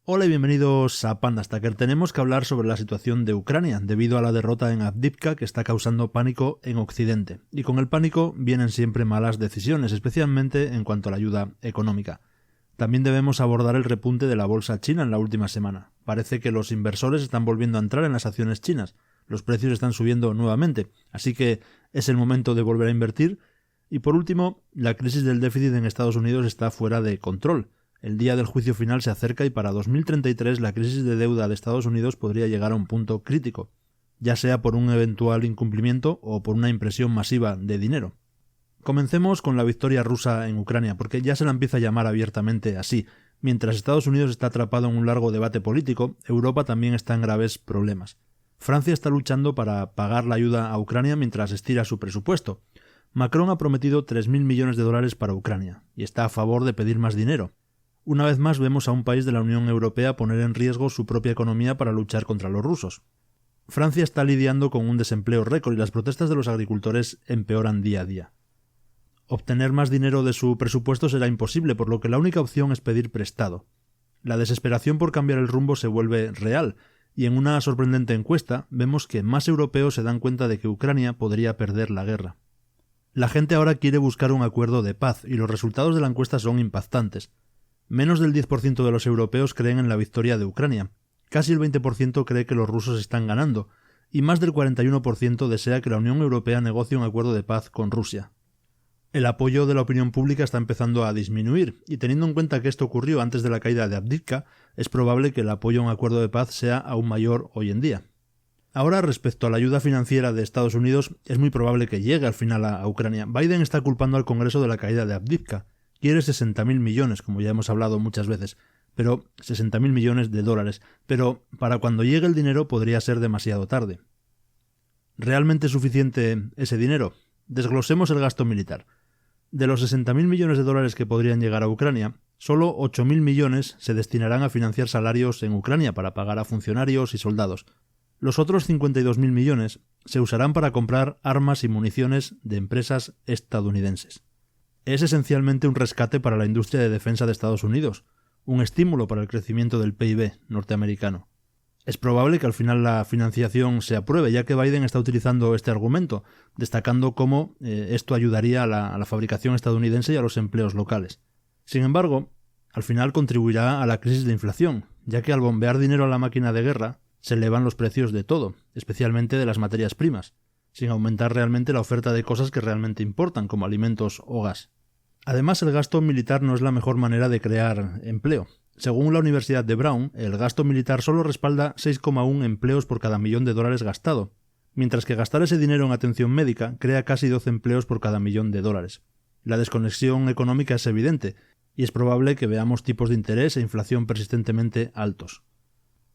Hola y bienvenidos a Pandastacker. Tenemos que hablar sobre la situación de Ucrania debido a la derrota en Avdiivka que está causando pánico en Occidente. Y con el pánico vienen siempre malas decisiones, especialmente en cuanto a la ayuda económica. También debemos abordar el repunte de la bolsa china en la última semana. Parece que los inversores están volviendo a entrar en las acciones chinas. Los precios están subiendo nuevamente, así que es el momento de volver a invertir. Y por último, la crisis del déficit en Estados Unidos está fuera de control. El día del juicio final se acerca y para 2033 la crisis de deuda de Estados Unidos podría llegar a un punto crítico, ya sea por un eventual incumplimiento o por una impresión masiva de dinero. Comencemos con la victoria rusa en Ucrania, porque ya se la empieza a llamar abiertamente así. Mientras Estados Unidos está atrapado en un largo debate político, Europa también está en graves problemas. Francia está luchando para pagar la ayuda a Ucrania mientras estira su presupuesto. Macron ha prometido 3.000 millones de dólares para Ucrania, y está a favor de pedir más dinero. Una vez más vemos a un país de la Unión Europea poner en riesgo su propia economía para luchar contra los rusos. Francia está lidiando con un desempleo récord y las protestas de los agricultores empeoran día a día. Obtener más dinero de su presupuesto será imposible, por lo que la única opción es pedir prestado. La desesperación por cambiar el rumbo se vuelve real, y en una sorprendente encuesta vemos que más europeos se dan cuenta de que Ucrania podría perder la guerra. La gente ahora quiere buscar un acuerdo de paz, y los resultados de la encuesta son impactantes. Menos del 10% de los europeos creen en la victoria de Ucrania, casi el 20% cree que los rusos están ganando, y más del 41% desea que la Unión Europea negocie un acuerdo de paz con Rusia. El apoyo de la opinión pública está empezando a disminuir, y teniendo en cuenta que esto ocurrió antes de la caída de Avdiivka, es probable que el apoyo a un acuerdo de paz sea aún mayor hoy en día. Ahora, respecto a la ayuda financiera de Estados Unidos, es muy probable que llegue al final a Ucrania. Biden está culpando al Congreso de la caída de Avdiivka. Quiere 60.000 millones, como ya hemos hablado muchas veces, pero 60.000 millones de dólares, pero para cuando llegue el dinero podría ser demasiado tarde. ¿Realmente es suficiente ese dinero? Desglosemos el gasto militar. De los 60.000 millones de dólares que podrían llegar a Ucrania, solo 8.000 millones se destinarán a financiar salarios en Ucrania para pagar a funcionarios y soldados. Los otros 52.000 millones se usarán para comprar armas y municiones de empresas estadounidenses. Es esencialmente un rescate para la industria de defensa de Estados Unidos, un estímulo para el crecimiento del PIB norteamericano. Es probable que al final la financiación se apruebe, ya que Biden está utilizando este argumento, destacando cómo esto ayudaría a la fabricación estadounidense y a los empleos locales. Sin embargo, al final contribuirá a la crisis de inflación, ya que al bombear dinero a la máquina de guerra, se elevan los precios de todo, especialmente de las materias primas, sin aumentar realmente la oferta de cosas que realmente importan, como alimentos o gas. Además, el gasto militar no es la mejor manera de crear empleo. Según la Universidad de Brown, el gasto militar solo respalda 6,1 empleos por cada $1.000.000 gastado, mientras que gastar ese dinero en atención médica crea casi 12 empleos por cada $1.000.000. La desconexión económica es evidente, y es probable que veamos tipos de interés e inflación persistentemente altos.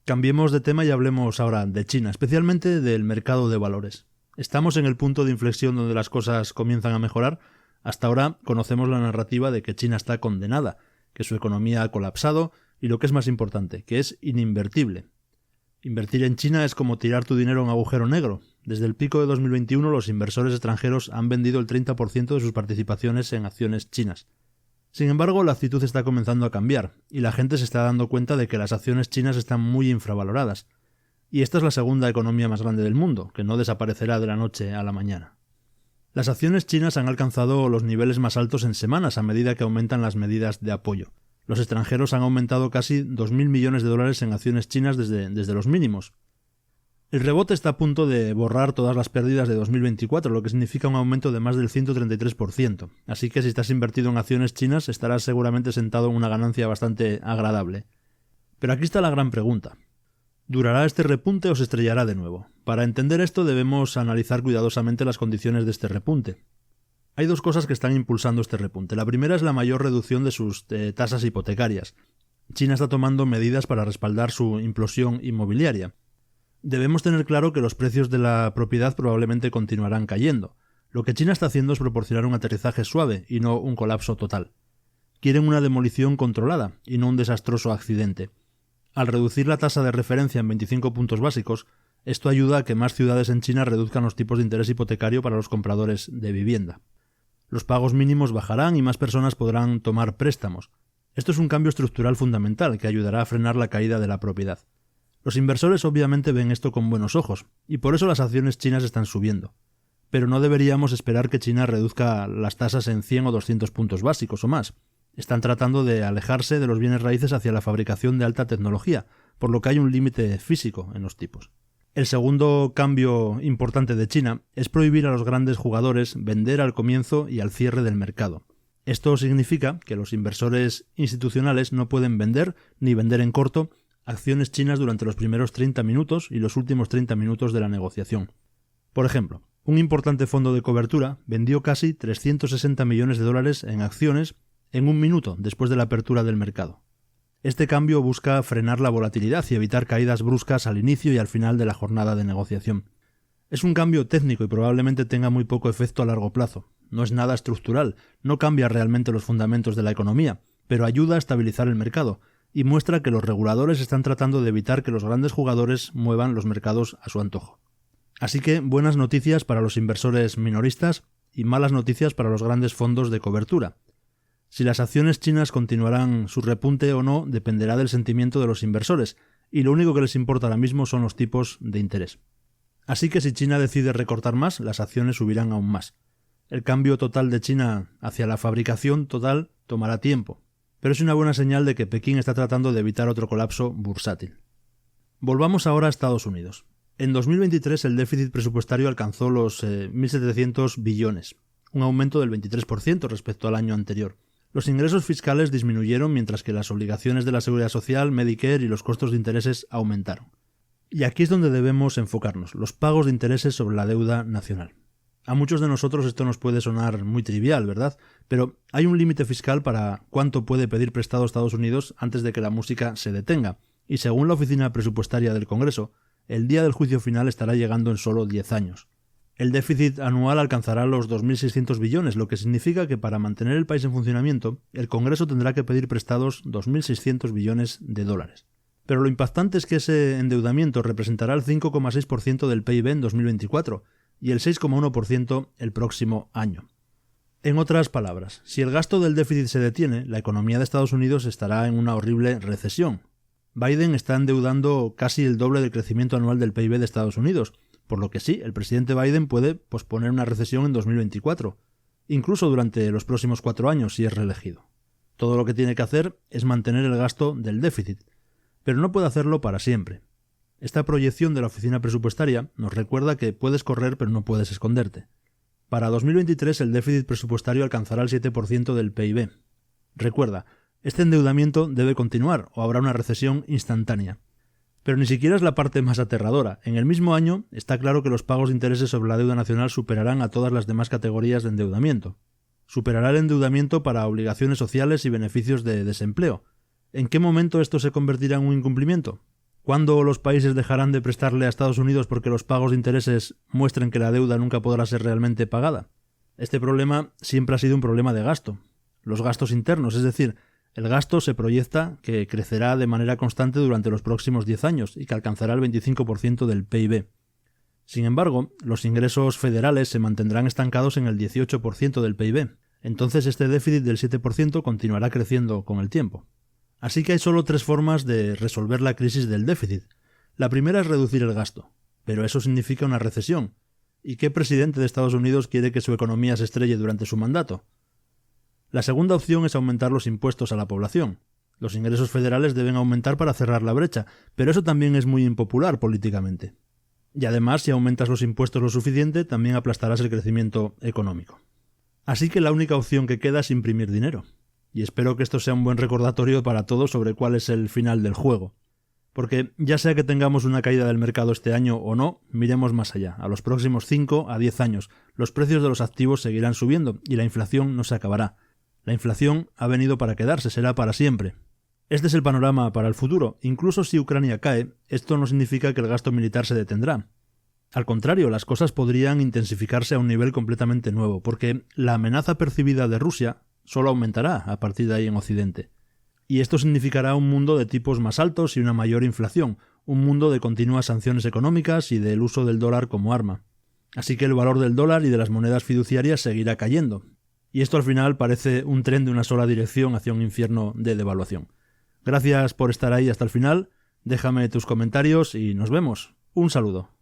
Cambiemos de tema y hablemos ahora de China, especialmente del mercado de valores. ¿Estamos en el punto de inflexión donde las cosas comienzan a mejorar? Hasta ahora conocemos la narrativa de que China está condenada, que su economía ha colapsado y lo que es más importante, que es ininvertible. Invertir en China es como tirar tu dinero a un agujero negro. Desde el pico de 2021 los inversores extranjeros han vendido el 30% de sus participaciones en acciones chinas. Sin embargo, la actitud está comenzando a cambiar y la gente se está dando cuenta de que las acciones chinas están muy infravaloradas. Y esta es la segunda economía más grande del mundo, que no desaparecerá de la noche a la mañana. Las acciones chinas han alcanzado los niveles más altos en semanas a medida que aumentan las medidas de apoyo. Los extranjeros han aumentado casi 2.000 millones de dólares en acciones chinas desde los mínimos. El rebote está a punto de borrar todas las pérdidas de 2024, lo que significa un aumento de más del 133%. Así que si estás invertido en acciones chinas, estarás seguramente sentado en una ganancia bastante agradable. Pero aquí está la gran pregunta. ¿Durará este repunte o se estrellará de nuevo? Para entender esto debemos analizar cuidadosamente las condiciones de este repunte. Hay dos cosas que están impulsando este repunte. La primera es la mayor reducción de sus tasas hipotecarias. China está tomando medidas para respaldar su implosión inmobiliaria. Debemos tener claro que los precios de la propiedad probablemente continuarán cayendo. Lo que China está haciendo es proporcionar un aterrizaje suave y no un colapso total. Quieren una demolición controlada y no un desastroso accidente. Al reducir la tasa de referencia en 25 puntos básicos, esto ayuda a que más ciudades en China reduzcan los tipos de interés hipotecario para los compradores de vivienda. Los pagos mínimos bajarán y más personas podrán tomar préstamos. Esto es un cambio estructural fundamental que ayudará a frenar la caída de la propiedad. Los inversores obviamente ven esto con buenos ojos, y por eso las acciones chinas están subiendo. Pero no deberíamos esperar que China reduzca las tasas en 100 o 200 puntos básicos o más. Están tratando de alejarse de los bienes raíces hacia la fabricación de alta tecnología, por lo que hay un límite físico en los tipos. El segundo cambio importante de China es prohibir a los grandes jugadores vender al comienzo y al cierre del mercado. Esto significa que los inversores institucionales no pueden vender, ni vender en corto, acciones chinas durante los primeros 30 minutos y los últimos 30 minutos de la negociación. Por ejemplo, un importante fondo de cobertura vendió casi 360 millones de dólares en acciones en un minuto después de la apertura del mercado. Este cambio busca frenar la volatilidad y evitar caídas bruscas al inicio y al final de la jornada de negociación. Es un cambio técnico y probablemente tenga muy poco efecto a largo plazo. No es nada estructural, no cambia realmente los fundamentos de la economía, pero ayuda a estabilizar el mercado y muestra que los reguladores están tratando de evitar que los grandes jugadores muevan los mercados a su antojo. Así que buenas noticias para los inversores minoristas y malas noticias para los grandes fondos de cobertura. Si las acciones chinas continuarán su repunte o no dependerá del sentimiento de los inversores, y lo único que les importa ahora mismo son los tipos de interés. Así que si China decide recortar más, las acciones subirán aún más. El cambio total de China hacia la fabricación total tomará tiempo, pero es una buena señal de que Pekín está tratando de evitar otro colapso bursátil. Volvamos ahora a Estados Unidos. En 2023 el déficit presupuestario alcanzó los 1.700 billones, un aumento del 23% respecto al año anterior. Los ingresos fiscales disminuyeron mientras que las obligaciones de la Seguridad Social, Medicare y los costos de intereses aumentaron. Y aquí es donde debemos enfocarnos, los pagos de intereses sobre la deuda nacional. A muchos de nosotros esto nos puede sonar muy trivial, ¿verdad? Pero hay un límite fiscal para cuánto puede pedir prestado Estados Unidos antes de que la música se detenga, y según la Oficina Presupuestaria del Congreso, el día del juicio final estará llegando en solo 10 años. El déficit anual alcanzará los 2.600 billones, lo que significa que para mantener el país en funcionamiento, el Congreso tendrá que pedir prestados 2.600 billones de dólares. Pero lo impactante es que ese endeudamiento representará el 5,6% del PIB en 2024 y el 6,1% el próximo año. En otras palabras, si el gasto del déficit se detiene, la economía de Estados Unidos estará en una horrible recesión. Biden está endeudando casi el doble del crecimiento anual del PIB de Estados Unidos, por lo que sí, el presidente Biden puede posponer una recesión en 2024, incluso durante los próximos 4 años si es reelegido. Todo lo que tiene que hacer es mantener el gasto del déficit, pero no puede hacerlo para siempre. Esta proyección de la oficina presupuestaria nos recuerda que puedes correr pero no puedes esconderte. Para 2023 el déficit presupuestario alcanzará el 7% del PIB. Recuerda, este endeudamiento debe continuar o habrá una recesión instantánea. Pero ni siquiera es la parte más aterradora. En el mismo año está claro que los pagos de intereses sobre la deuda nacional superarán a todas las demás categorías de endeudamiento. Superará el endeudamiento para obligaciones sociales y beneficios de desempleo. ¿En qué momento esto se convertirá en un incumplimiento? ¿Cuándo los países dejarán de prestarle a Estados Unidos porque los pagos de intereses muestren que la deuda nunca podrá ser realmente pagada? Este problema siempre ha sido un problema de gasto. Los gastos internos, es decir, el gasto se proyecta que crecerá de manera constante durante los próximos 10 años y que alcanzará el 25% del PIB. Sin embargo, los ingresos federales se mantendrán estancados en el 18% del PIB. Entonces este déficit del 7% continuará creciendo con el tiempo. Así que hay solo 3 formas de resolver la crisis del déficit. La primera es reducir el gasto, pero eso significa una recesión. ¿Y qué presidente de Estados Unidos quiere que su economía se estrelle durante su mandato? La segunda opción es aumentar los impuestos a la población. Los ingresos federales deben aumentar para cerrar la brecha, pero eso también es muy impopular políticamente. Y además, si aumentas los impuestos lo suficiente, también aplastarás el crecimiento económico. Así que la única opción que queda es imprimir dinero. Y espero que esto sea un buen recordatorio para todos sobre cuál es el final del juego. Porque ya sea que tengamos una caída del mercado este año o no, miremos más allá. A los próximos 5 a 10 años, los precios de los activos seguirán subiendo y la inflación no se acabará. La inflación ha venido para quedarse, será para siempre. Este es el panorama para el futuro. Incluso si Ucrania cae, esto no significa que el gasto militar se detendrá. Al contrario, las cosas podrían intensificarse a un nivel completamente nuevo, porque la amenaza percibida de Rusia solo aumentará a partir de ahí en Occidente. Y esto significará un mundo de tipos más altos y una mayor inflación, un mundo de continuas sanciones económicas y del uso del dólar como arma. Así que el valor del dólar y de las monedas fiduciarias seguirá cayendo. y esto al final parece un tren de una sola dirección hacia un infierno de devaluación. Gracias por estar ahí hasta el final, déjame tus comentarios y nos vemos. Un saludo.